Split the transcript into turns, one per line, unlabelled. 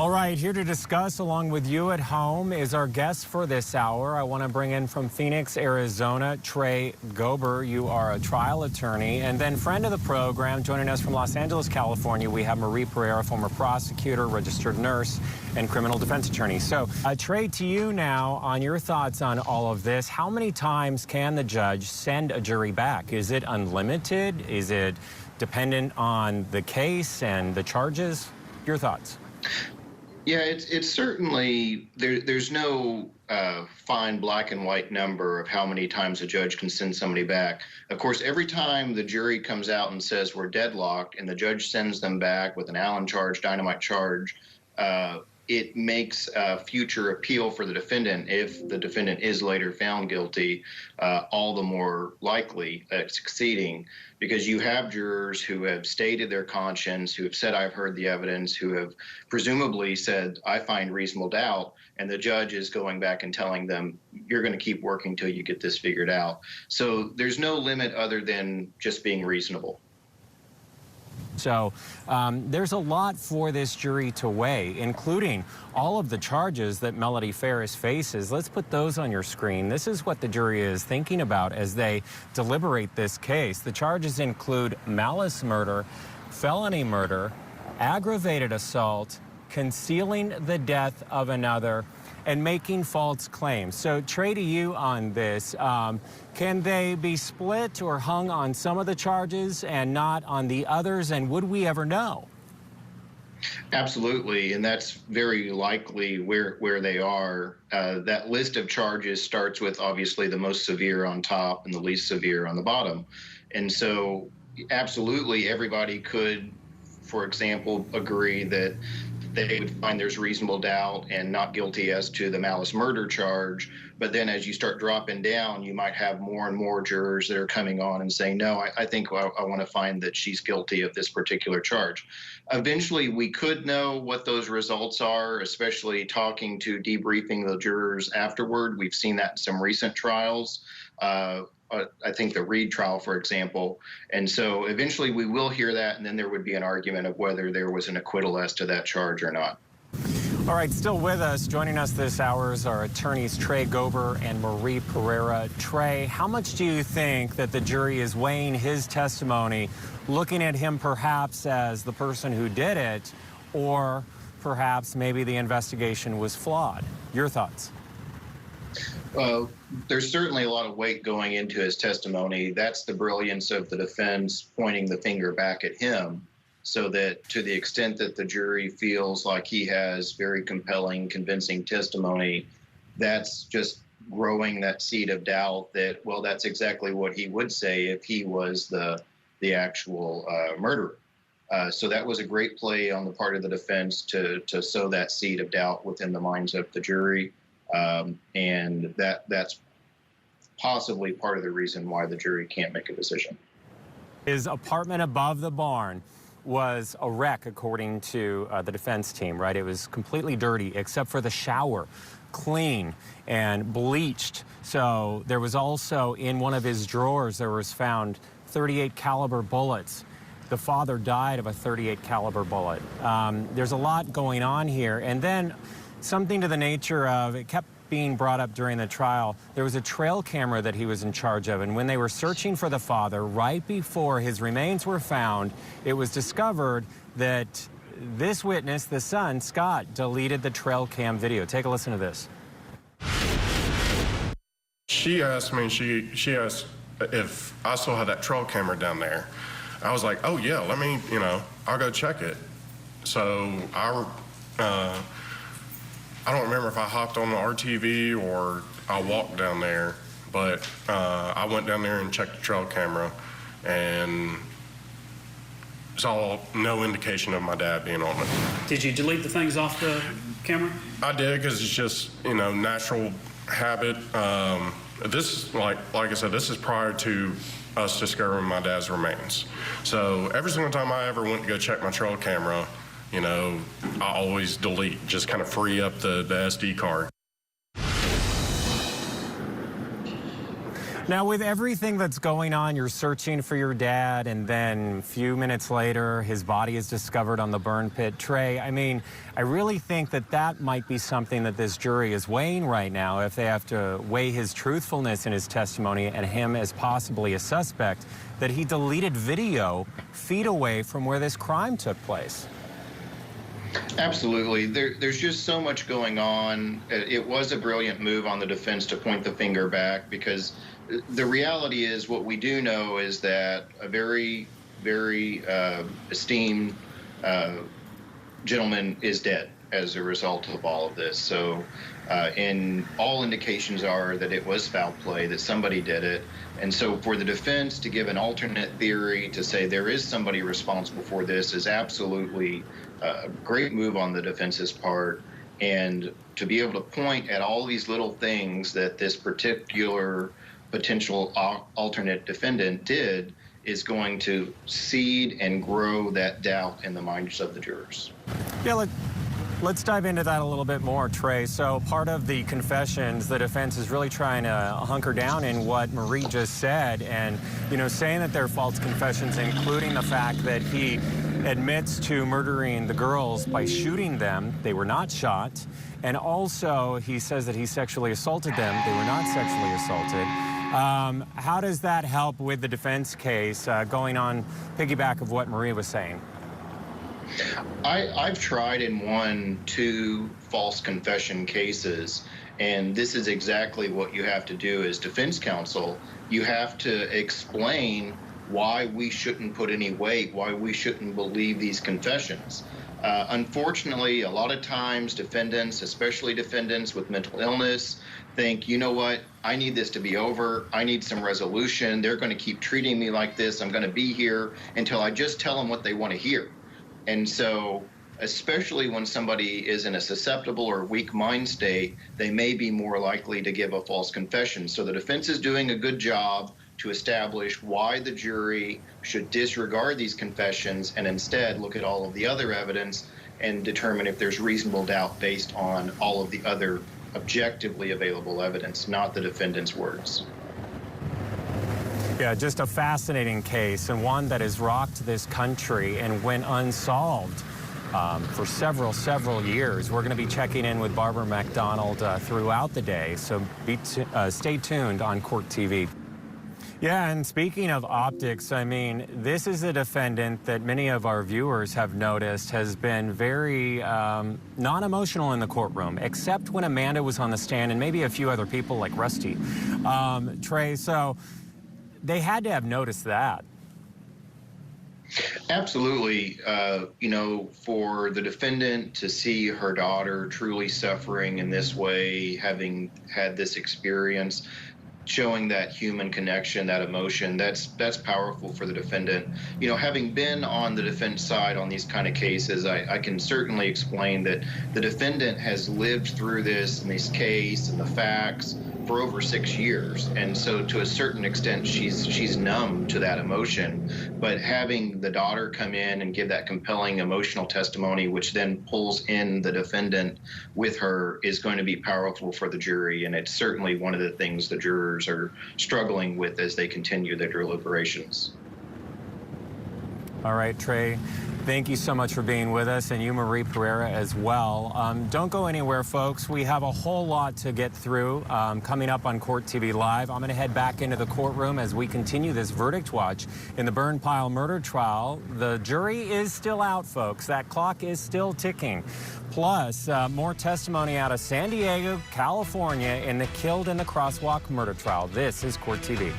All right, here to discuss along with you at home is our guest for this hour. I want to bring in from Phoenix, Arizona, Trey Gober. You are a trial attorney, and then friend of the program, joining us from Los Angeles, California, we have Marie Pereira, former prosecutor, registered nurse, and criminal defense attorney. So, Trey, to you now on your thoughts on all of this. How many times can the judge send a jury back? Is it unlimited? Is it dependent on the case and the charges? Your thoughts?
Yeah, it's certainly, there's no fine black and white number of how many times a judge can send somebody back. Of course, every time the jury comes out and says we're deadlocked and the judge sends them back with an Allen charge, dynamite charge, it makes a future appeal for the defendant, if the defendant is later found guilty, all the more likely at succeeding, because you have jurors who have stated their conscience, who have said, I've heard the evidence, who have presumably said, I find reasonable doubt, and the judge is going back and telling them, you're going to keep working till you get this figured out. So there's no limit other than just being reasonable.
So there's a lot for this jury to weigh, including all of the charges that Melody Farris faces. Let's put those on your screen. This is what the jury is thinking about as they deliberate this case. The charges include malice murder, felony murder, aggravated assault, concealing the death of another, and making false claims. So, Trey, to you on this, can they be split or hung on some of the charges and not on the others, and would we ever know?
Absolutely, and that's very likely where they are. That list of charges starts with obviously the most severe on top and the least severe on the bottom. And so absolutely everybody could, for example, agree that they would find there's reasonable doubt and not guilty as to the malice murder charge. But then as you start dropping down, you might have more and more jurors that are coming on and saying, no, I think I want to find that she's guilty of this particular charge. Eventually, we could know what those results are, especially talking to debriefing the jurors afterward. We've seen that in some recent trials. I think the Reed trial, for example. And so eventually we will hear that, and then there would be an argument of whether there was an acquittal as to that charge or not.
All right, still with us, joining us this hour is our attorneys Trey Gober and Marie Pereira. Trey, how much do you think that the jury is weighing his testimony, looking at him perhaps as the person who did it, or perhaps maybe the investigation was flawed? Your thoughts?
There's certainly a lot of weight going into his testimony. That's the brilliance of the defense pointing the finger back at him, so that to the extent that the jury feels like he has very compelling, convincing testimony, that's just growing that seed of doubt that, well, that's exactly what he would say if he was the actual murderer. So that was a great play on the part of the defense to sow that seed of doubt within the minds of the jury. And that's possibly part of the reason why the jury can't make a decision.
His apartment above the barn was a wreck, according to the defense team, right? It was completely dirty, except for the shower, clean and bleached. So there was also, in one of his drawers, there was found 38 caliber bullets. The father died of a 38 caliber bullet. There's a lot going on here. And then something to the nature of, it kept being brought up during the trial, there was a trail camera that he was in charge of, and when they were searching for the father, right before his remains were found, it was discovered that this witness, the son, Scott, deleted the trail cam video. Take a listen to this.
She asked me, she asked if I still had that trail camera down there. I was like, oh yeah, let me, I'll go check it. So I don't remember if I hopped on the RTV or I walked down there, but I went down there and checked the trail camera and saw no indication of my dad being on it.
Did you delete the things off the camera?
I did, because it's just, natural habit. This, like I said, this is prior to us discovering my dad's remains. So every single time I ever went to go check my trail camera, I always delete, just kind of free up the SD card.
Now, with everything that's going on, you're searching for your dad, and then a few minutes later, his body is discovered on the burn pit. Trey, I mean, I really think that that might be something that this jury is weighing right now if they have to weigh his truthfulness in his testimony and him as possibly a suspect, that he deleted video feet away from where this crime took place.
Absolutely. There's just so much going on. It was a brilliant move on the defense to point the finger back, because the reality is, what we do know is that a very, very esteemed gentleman is dead as a result of all of this. So, and all indications are that it was foul play, that somebody did it. And so for the defense to give an alternate theory to say there is somebody responsible for this is absolutely a great move on the defense's part. And to be able to point at all these little things that this particular potential alternate defendant did is going to seed and grow that doubt in the minds of the jurors.
Yeah, let's dive into that a little bit more, Trey. So part of the confessions, the defense is really trying to hunker down in what Marie just said, and, you know, saying that they're false confessions, including the fact that he admits to murdering the girls by shooting them. They were not shot. And also, he says that he sexually assaulted them. They were not sexually assaulted. How does that help with the defense case, going on piggyback of what Marie was saying?
I've tried and won 2 false confession cases, and this is exactly what you have to do as defense counsel. You have to explain why we shouldn't put any weight, why we shouldn't believe these confessions. Unfortunately, a lot of times defendants, especially defendants with mental illness, think, you know what, I need this to be over. I need some resolution. They're going to keep treating me like this. I'm going to be here until I just tell them what they want to hear. And so, especially when somebody is in a susceptible or weak mind state, they may be more likely to give a false confession. So the defense is doing a good job to establish why the jury should disregard these confessions and instead look at all of the other evidence and determine if there's reasonable doubt based on all of the other objectively available evidence, not the defendant's words.
Yeah, just a fascinating case, and one that has rocked this country and went unsolved for several years. We're going to be checking in with Barbara McDonald throughout the day, so stay tuned on Court TV. Yeah, and speaking of optics, I mean, this is a defendant that many of our viewers have noticed has been very non-emotional in the courtroom, except when Amanda was on the stand and maybe a few other people like Rusty. Trey, so they had to have noticed that.
Absolutely. You know, for the defendant to see her daughter truly suffering in this way, having had this experience, showing that human connection, that emotion, that's powerful for the defendant. You know, having been on the defense side on these kind of cases, I can certainly explain that the defendant has lived through this and this case and the facts for over 6 years, and so to a certain extent she's numb to that emotion. But having the daughter come in and give that compelling emotional testimony, which then pulls in the defendant with her, is going to be powerful for the jury, and it's certainly one of the things the jurors are struggling with as they continue their deliberations.
All right, Trey, thank you so much for being with us, and you, Marie Pereira, as well. Don't go anywhere, folks. We have a whole lot to get through coming up on Court TV Live. I'm going to head back into the courtroom as we continue this verdict watch in the burn pile murder trial. The jury is still out, folks. That clock is still ticking. Plus, more testimony out of San Diego, California in the Killed in the Crosswalk murder trial. This is Court TV.